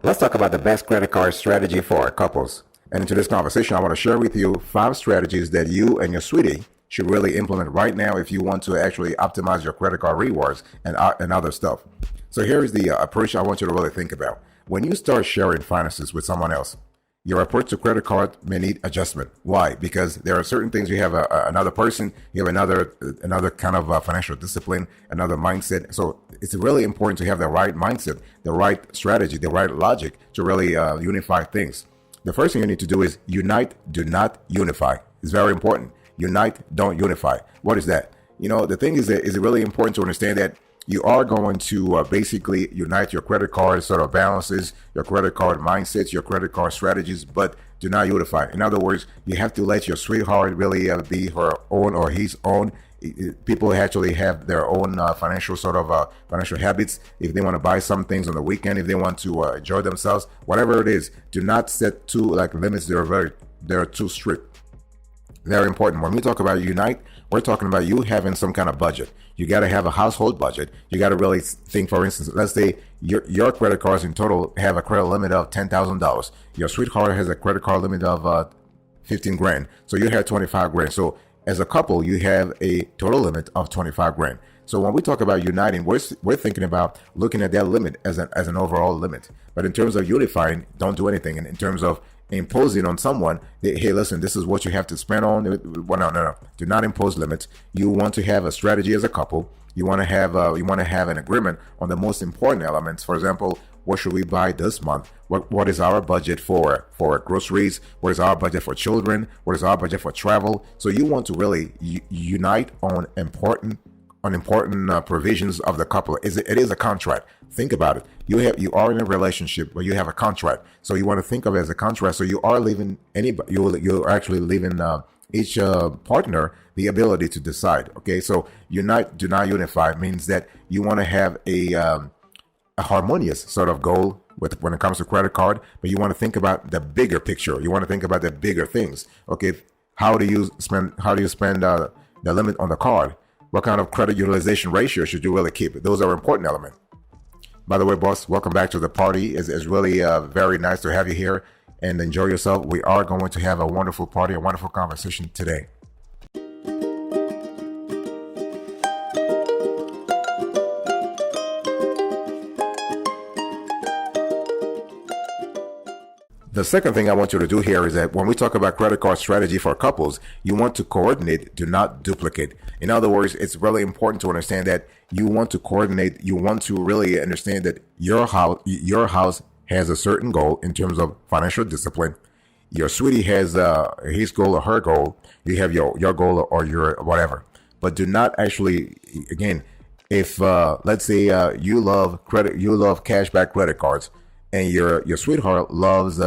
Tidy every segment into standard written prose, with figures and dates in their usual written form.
Let's talk about the best credit card strategy for couples. And into this conversation, I want to share with you 5 strategies that you and your sweetie should really implement right now if you want to actually optimize your credit card rewards and other stuff. So here is the approach I want you to really think about. When you start sharing finances with someone else, your approach to credit card may need adjustment. Why? Because there are certain things you have another person, you have another kind of financial discipline, another mindset. So it's really important to have the right mindset, the right strategy, the right logic to really unify things. The first thing you need to do is unite, do not unify. It's very important. Unite, don't unify. What is that? The thing is that it's really important to understand that you are going to basically unite your credit card sort of balances, your credit card mindsets, your credit card strategies, but do not unify. In other words, you have to let your sweetheart really be her own or his own. People actually have their own financial habits. If they want to buy some things on the weekend, if they want to enjoy themselves, whatever it is, do not set too limits that are too strict. Very important. When we talk about unite, we're talking about you having some kind of budget. You got to have a household budget. You got to really think, for instance, let's say your credit cards in total have a credit limit of $10,000. Your sweetheart has a credit card limit of 15 grand. So you have 25 grand. So as a couple, you have a total limit of 25 grand. So when we talk about uniting, we're thinking about looking at that limit as an overall limit. But in terms of unifying, don't do anything. And in terms of imposing on someone, hey, listen, this is what you have to spend on. Well, no. Do not impose limits. You want to have a strategy as a couple. You want to have an agreement on the most important elements. For example, what should we buy this month? What is our budget for groceries? What is our budget for children? What is our budget for travel? So you want to really unite on important provisions of the couple. It is a contract. Think about it. You are in a relationship where you have a contract. So you want to think of it as a contract. So you are leaving you're actually leaving each partner the ability to decide. Okay. So unite, do not unify means that you want to have a harmonious sort of goal when it comes to credit card, but you want to think about the bigger picture. You want to think about the bigger things. Okay. How do you spend the limit on the card? What kind of credit utilization ratio should you really keep? Those are important elements. By the way, boss, welcome back to the party. It's really very nice to have you here and enjoy yourself. We are going to have a wonderful party, a wonderful conversation today. The second thing I want you to do here is that when we talk about credit card strategy for couples, you want to coordinate, do not duplicate. In other words, it's really important to understand that you want to coordinate. You want to really understand that your house has a certain goal in terms of financial discipline. Your sweetie has his goal or her goal. You have your goal or your whatever. But do not actually, again, if let's say you love cashback credit cards, and your sweetheart loves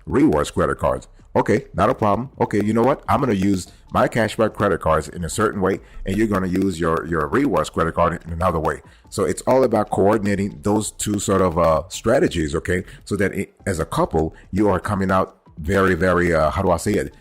rewards credit cards. Okay, not a problem. Okay, you know what? I'm going to use my cashback credit cards in a certain way, and you're going to use your rewards credit card in another way. So it's all about coordinating those two sort of strategies, okay? So that as a couple, you are coming out very, very, how do I say it?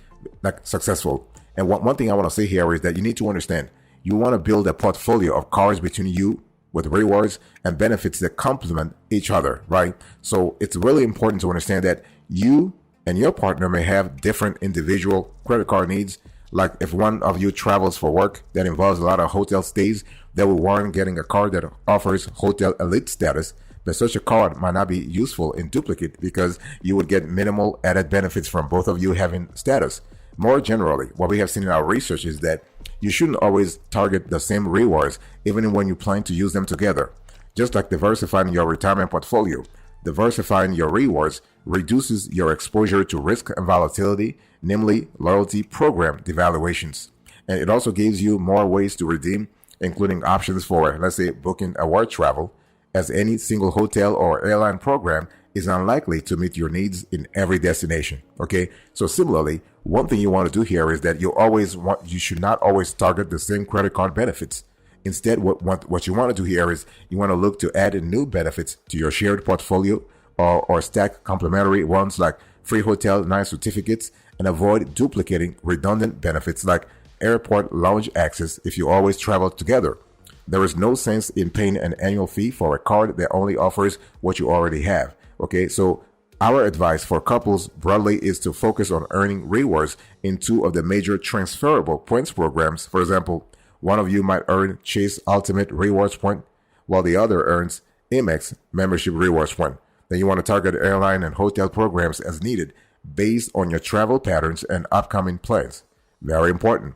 Like successful. And one thing I want to say here is that you need to understand, you want to build a portfolio of cards between you with rewards and benefits that complement each other, right? So it's really important to understand that you and your partner may have different individual credit card needs. Like if one of you travels for work that involves a lot of hotel stays, that will warrant getting a card that offers hotel elite status. But such a card might not be useful in duplicate because you would get minimal added benefits from both of you having status. More generally, what we have seen in our research is that you shouldn't always target the same rewards, even when you plan to use them together. Just like diversifying your retirement portfolio, diversifying your rewards reduces your exposure to risk and volatility, namely loyalty program devaluations. And it also gives you more ways to redeem, including options for, let's say, booking award travel, as any single hotel or airline program is unlikely to meet your needs in every destination. Okay. So similarly, one thing you want to do here is that you should not always target the same credit card benefits. Instead, what you want to do here is you want to look to add in new benefits to your shared portfolio or stack complementary ones like free hotel night certificates and avoid duplicating redundant benefits like airport lounge access if you always travel together. there is no sense in paying an annual fee for a card that only offers what you already have. Okay, so our advice for couples broadly is to focus on earning rewards in two of the major transferable points programs. For example, one of you might earn Chase Ultimate Rewards Point, while the other earns Amex Membership Rewards Point. Then you want to target airline and hotel programs as needed based on your travel patterns and upcoming plans. Very important.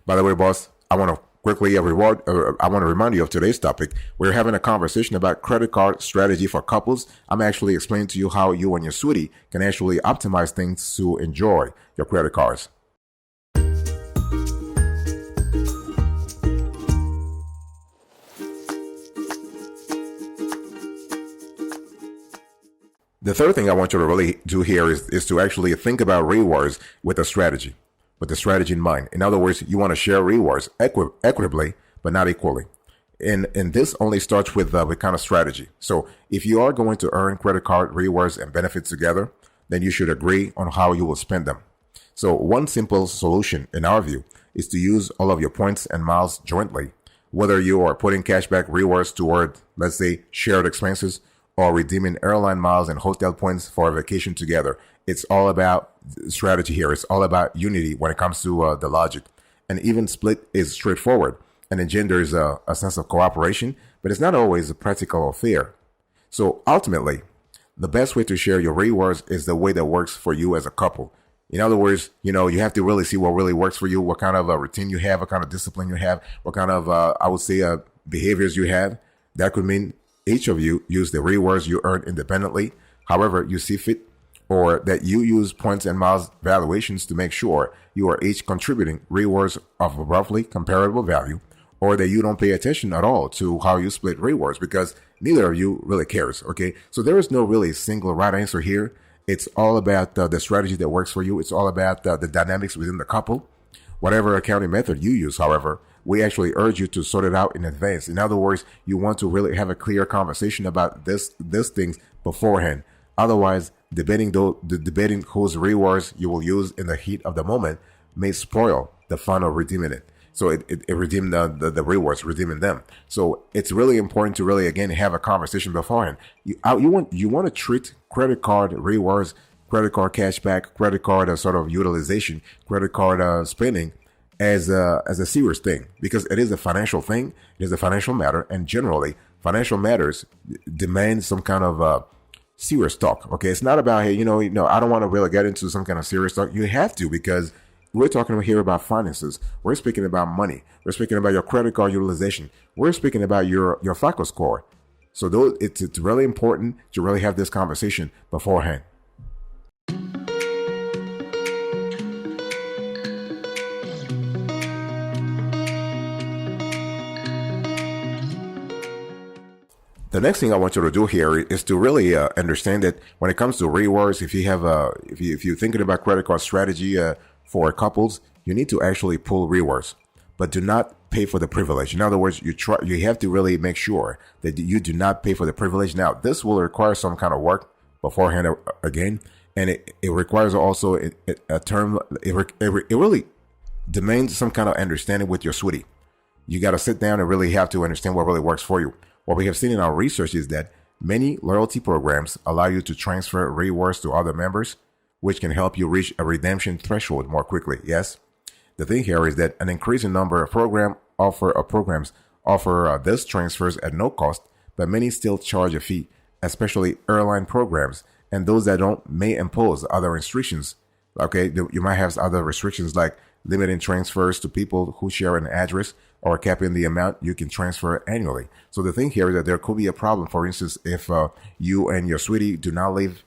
By the way, boss, I want to remind you of today's topic. We're having a conversation about credit card strategy for couples. I'm actually explaining to you how you and your sweetie can actually optimize things to enjoy your credit cards. The third thing I want you to really do here is to actually think about rewards with the strategy in mind. In other words, you want to share rewards equitably, but not equally. And this only starts with kind of strategy. So if you are going to earn credit card rewards and benefits together, then you should agree on how you will spend them. So one simple solution, in our view, is to use all of your points and miles jointly. Whether you are putting cashback rewards toward, let's say, shared expenses, or redeeming airline miles and hotel points for a vacation together. It's all about strategy here. It's all about unity when it comes to the logic. And even split is straightforward and engenders a sense of cooperation, but it's not always practical or fair. So ultimately, the best way to share your rewards is the way that works for you as a couple. In other words, you have to really see what really works for you, what kind of a routine you have, what kind of discipline you have, what kind of, I would say, behaviors you have. That could mean each of you use the rewards you earn independently, however you see fit, or that you use points and miles valuations to make sure you are each contributing rewards of a roughly comparable value, or that you don't pay attention at all to how you split rewards because neither of you really cares. Okay, so there is no really single right answer here. It's all about the strategy that works for you. It's all about the dynamics within the couple. Whatever accounting method you use, however, we actually urge you to sort it out in advance. In other words, you want to really have a clear conversation about these things beforehand. Otherwise, debating whose rewards you will use in the heat of the moment may spoil the fun of redeeming it. So it redeem the rewards, redeeming them. So it's really important to really, again, have a conversation beforehand. You want to treat credit card rewards, credit card cashback, credit card sort of utilization, credit card spending as a serious thing, because it is a financial thing. It is a financial matter, and generally financial matters demand some kind of serious talk. Okay, it's not about, hey, I don't want to really get into some kind of serious talk. You have to, because we're talking here about finances. We're speaking about money. We're speaking about your credit card utilization. We're speaking about your FICO score. So it's really important to really have this conversation beforehand. The next thing I want you to do here is to really understand that when it comes to rewards, if you're thinking about credit card strategy for couples, you need to actually pull rewards, but do not pay for the privilege. In other words, you have to really make sure that you do not pay for the privilege. Now, this will require some kind of work beforehand again, and it requires also a term. It really demands some kind of understanding with your sweetie. You got to sit down and really have to understand what really works for you. What we have seen in our research is that many loyalty programs allow you to transfer rewards to other members, which can help you reach a redemption threshold more quickly. Yes, the thing here is that an increasing number of programs offer these transfers at no cost, but many still charge a fee, especially airline programs, and those that don't may impose other restrictions. Okay, you might have other restrictions like limiting transfers to people who share an address, or capping the amount you can transfer annually. So the thing here is that there could be a problem. For instance, if you and your sweetie do not live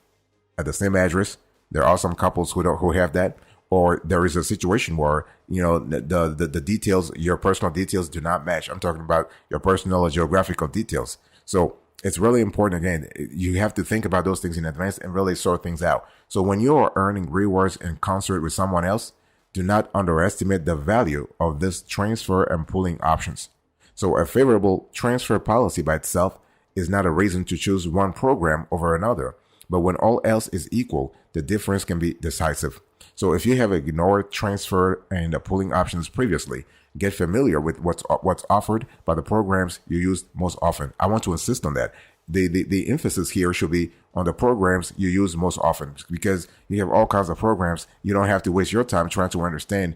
at the same address, there are some couples who have that, or there is a situation where the details, your personal details, do not match. I'm talking about your personal or geographical details. So it's really important. Again, you have to think about those things in advance and really sort things out. So when you are earning rewards in concert with someone else, do not underestimate the value of this transfer and pooling options. So a favorable transfer policy by itself is not a reason to choose one program over another, But when all else is equal, the difference can be decisive. So if you have ignored transfer and pooling options previously, get familiar with what's offered by the programs you use most often. I want to insist on that. The emphasis here should be on the programs you use most often, because you have all kinds of programs. You don't have to waste your time trying to understand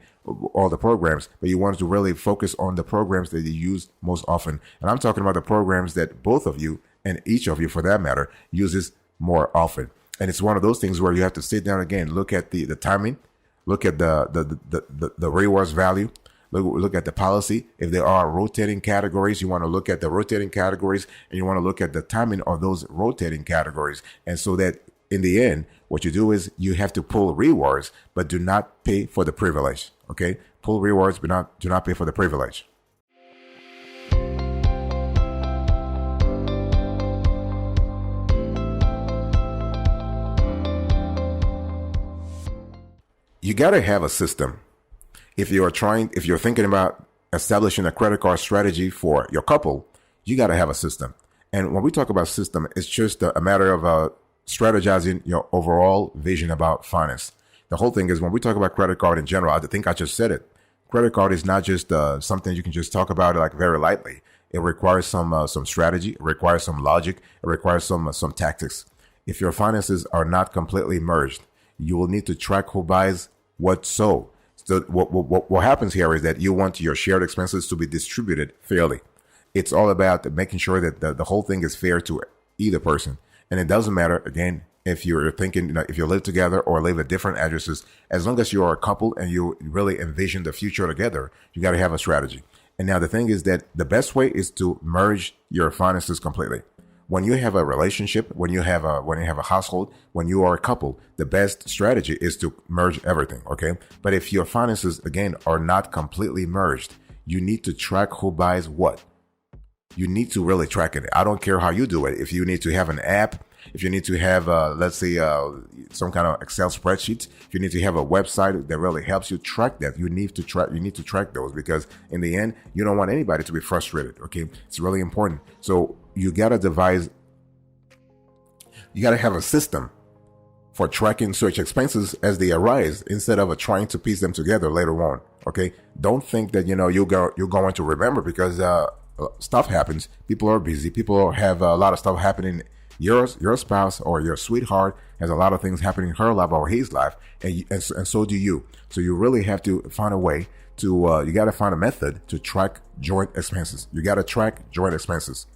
all the programs, but you want to really focus on the programs that you use most often. And I'm talking about the programs that both of you, and each of you for that matter, uses more often. And it's one of those things where you have to sit down again, look at the timing, look at the rewards value, look at the policy. If there are rotating categories, you want to look at the rotating categories, and you want to look at the timing of those rotating categories. And so that in the end, what you do is you have to pull rewards, but do not pay for the privilege. Okay? Pull rewards, but do not pay for the privilege. You got to have a system. If you're thinking about establishing a credit card strategy for your couple, you got to have a system. And when we talk about system, it's just a matter of strategizing your overall vision about finance. The whole thing is, when we talk about credit card in general, I think I just said it. Credit card is not just something you can just talk about like very lightly. It requires some strategy. It requires some logic. It requires some tactics. If your finances are not completely merged, you will need to track who buys what. So what happens here is that you want your shared expenses to be distributed fairly. It's all about making sure that the whole thing is fair to either person. And it doesn't matter, again, if you're thinking, if you live together or live at different addresses, as long as you are a couple and you really envision the future together, you got to have a strategy. And now the thing is that the best way is to merge your finances completely. When you have a relationship, when you have a household, when you are a couple, the best strategy is to merge everything, okay? But if your finances, again, are not completely merged, you need to track who buys what. You need to really track it. I don't care how you do it. If you need to have an app, if you need to have, let's say, some kind of Excel spreadsheet, if you need to have a website that really helps you track that, you need to track those, because in the end, you don't want anybody to be frustrated, okay? It's really important. So you got to have a system for tracking such expenses as they arise, instead of trying to piece them together later on, okay? Don't think that, you're going to remember, because stuff happens. People are busy. People have a lot of stuff happening. Your spouse or your sweetheart has a lot of things happening in her life or his life, and so do you. So you really have to find a way to, you got to find a method to track joint expenses. You got to track joint expenses.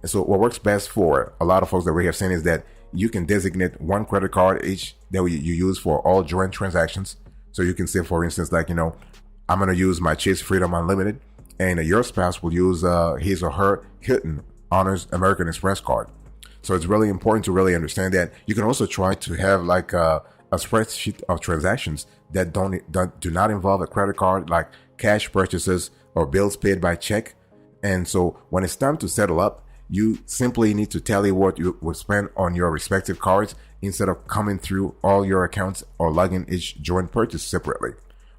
And so what works best for a lot of folks that we have seen is that you can designate one credit card each that you use for all joint transactions. So you can say, for instance, like, I'm going to use my Chase Freedom Unlimited, and your spouse will use his or her Hilton Honors American Express card. So it's really important to really understand that. You can also try to have like a spreadsheet of transactions that do not involve a credit card, like cash purchases or bills paid by check. And so when it's time to settle up, you simply need to tally what you will spend on your respective cards, instead of coming through all your accounts or logging each joint purchase separately.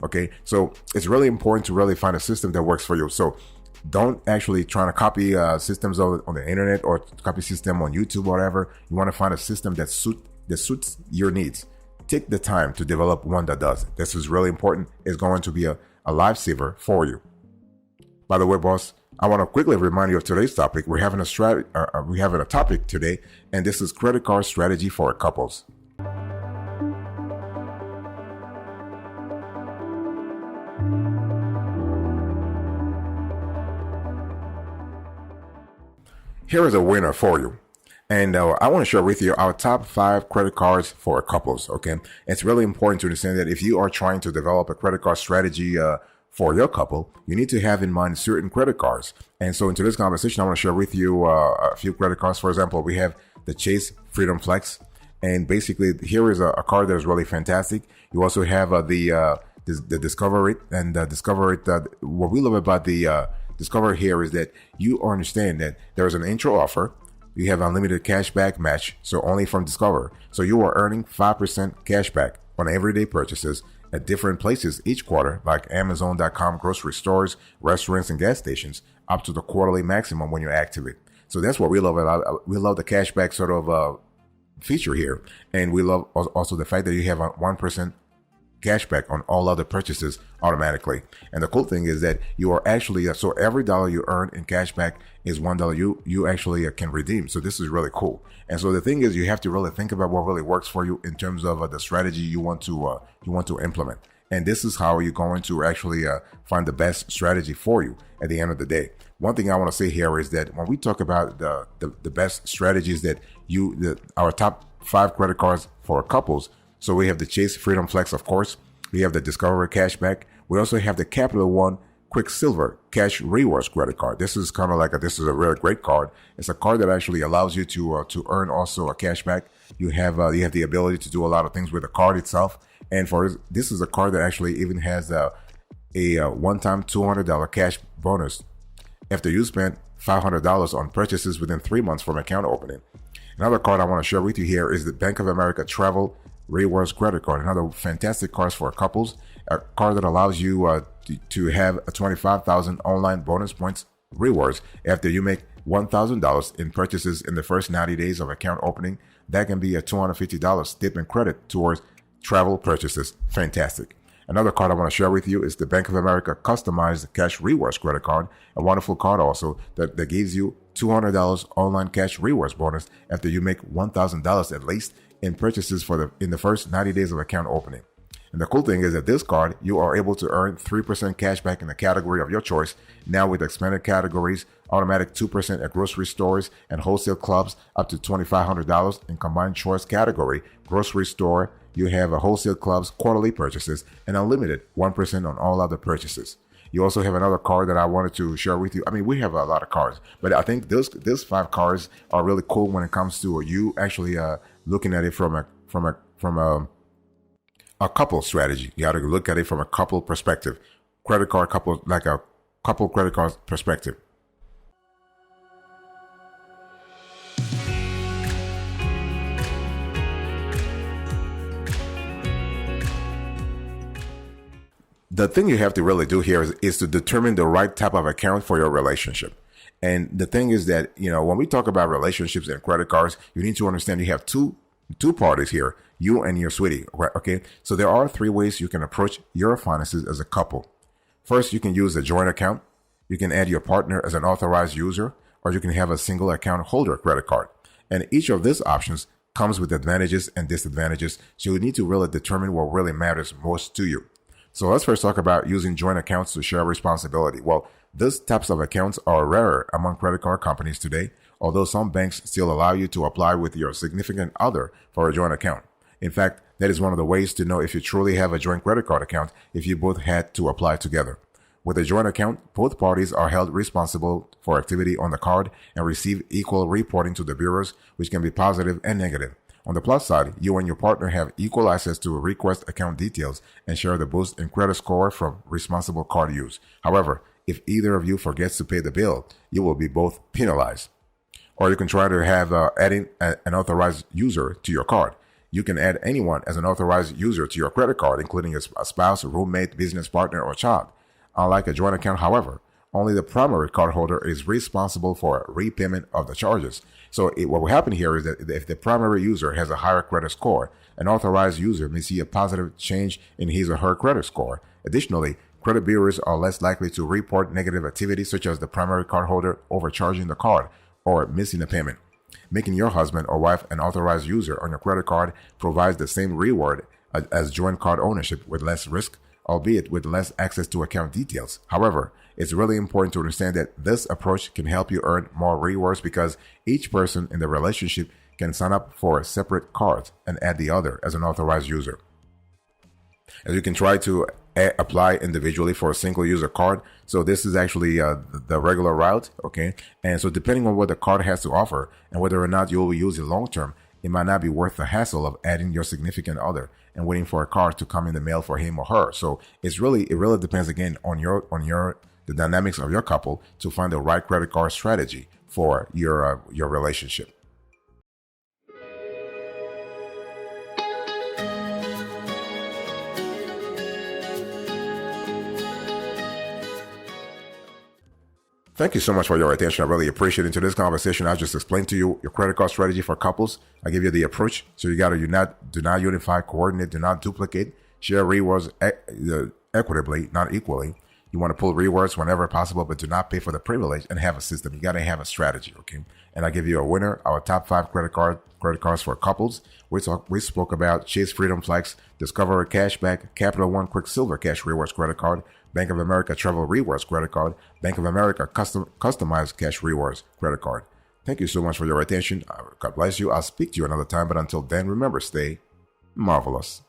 Okay, so it's really important to really find a system that works for you. So don't actually try to copy systems on the internet, or copy system on YouTube or whatever. You want to find a system that suits your needs. Take the time to develop one that does. This is really important. It's going to be a lifesaver for you. By the way, boss, I want to quickly remind you of today's topic. We're having a topic today, and this is credit card strategy for couples. Here is a winner for you. And I want to share with you our top 5 credit cards for couples, okay? It's really important to understand that if you are trying to develop a credit card strategy for your couple, you need to have in mind certain credit cards. And so in today's conversation, I want to share with you a few credit cards. For example, we have the Chase Freedom Flex. And basically, here is a card that is really fantastic. You also have the Discover It. And Discover It, what we love about the Discover here is that you understand that there is an intro offer. You have unlimited cashback match, so only from Discover. So you are earning 5% cashback on everyday purchases at different places each quarter, like Amazon.com, grocery stores, restaurants, and gas stations, up to the quarterly maximum when you activate. So that's what we love. We love the cashback sort of feature here. And we love also the fact that you have a 1% cashback on all other purchases automatically. And the cool thing is that you are actually, so every dollar you earn in cashback is $1 you actually can redeem. So this is really cool. And so the thing is, you have to really think about what really works for you in terms of the strategy you want to implement. And this is how you're going to actually find the best strategy for you at the end of the day. One thing I want to say here is that when we talk about the best strategies that our top 5 credit cards for couples, so we have the Chase Freedom Flex, of course. We have the Discover Cashback. We also have the Capital One Quicksilver Cash Rewards credit card. This is kind of like this is a really great card. It's a card that actually allows you to earn also a cashback. You have the ability to do a lot of things with the card itself. And this is a card that actually even has a one-time $200 cash bonus after you spend $500 on purchases within 3 months from account opening. Another card I want to share with you here is the Bank of America Travel Rewards credit card. Another fantastic card for couples. A card that allows you to have a 25,000 online bonus points rewards after you make $1,000 in purchases in the first 90 days of account opening. That can be a $250 stipend credit towards travel purchases. Fantastic. Another card I want to share with you is the Bank of America Customized Cash Rewards credit card. A wonderful card also that gives you $200 online cash rewards bonus after you make $1,000 at least in purchases in the first 90 days of account opening. And the cool thing is that this card, you are able to earn 3% cash back in the category of your choice. Now with expanded categories, automatic 2% at grocery stores and wholesale clubs, up to $2,500 in combined choice category. Grocery store, you have a wholesale clubs quarterly purchases and unlimited 1% on all other purchases. You also have another card that I wanted to share with you. I mean, we have a lot of cards, but I think these 5 cards are really cool when it comes to you actually looking at it from a couple strategy. You got to look at it from a couple perspective, credit card couple, like a couple credit card perspective. The thing you have to really do here is to determine the right type of account for your relationship. And the thing is that, when we talk about relationships and credit cards, you need to understand you have two parties here, you and your sweetie, right? Okay. So there are 3 ways you can approach your finances as a couple. First, you can use a joint account. You can add your partner as an authorized user, or you can have a single account holder credit card. And each of these options comes with advantages and disadvantages. So you need to really determine what really matters most to you. So let's first talk about using joint accounts to share responsibility. Well, these types of accounts are rarer among credit card companies today, although some banks still allow you to apply with your significant other for a joint account. In fact, that is one of the ways to know if you truly have a joint credit card account if you both had to apply together. With a joint account, both parties are held responsible for activity on the card and receive equal reporting to the bureaus, which can be positive and negative. On the plus side, you and your partner have equal access to request account details and share the boost in credit score from responsible card use. However, if either of you forgets to pay the bill, you will be both penalized. Or you can try to have adding an authorized user to your card. You can add anyone as an authorized user to your credit card, including a spouse, roommate, business partner, or child. Unlike a joint account, however, only the primary cardholder is responsible for repayment of the charges. So what will happen here is that if the primary user has a higher credit score, an authorized user may see a positive change in his or her credit score. Additionally, credit bureaus are less likely to report negative activity such as the primary cardholder overcharging the card or missing a payment. Making your husband or wife an authorized user on your credit card provides the same reward as joint card ownership with less risk, albeit with less access to account details. However, it's really important to understand that this approach can help you earn more rewards because each person in the relationship can sign up for separate cards and add the other as an authorized user. And you can try to apply individually for a single user card. So this is actually the regular route, okay? And so depending on what the card has to offer and whether or not you will use it long term, it might not be worth the hassle of adding your significant other and waiting for a card to come in the mail for him or her. So it really depends again on the dynamics of your couple to find the right credit card strategy for your relationship. Thank you so much for your attention. I really appreciate it. In today's conversation, I just explained to you your credit card strategy for couples. I give you the approach. So you got to do not unify, coordinate, do not duplicate, share rewards equitably, not equally. You want to pull rewards whenever possible, but do not pay for the privilege and have a system. You got to have a strategy, okay? And I give you a winner, our top 5 credit cards for couples. We spoke about Chase Freedom Flex, Discover Cashback, Capital One Quicksilver Cash Rewards Credit Card, Bank of America Travel Rewards Credit Card, Bank of America Customized Cash Rewards Credit Card. Thank you so much for your attention. God bless you. I'll speak to you another time, but until then, remember, stay marvelous.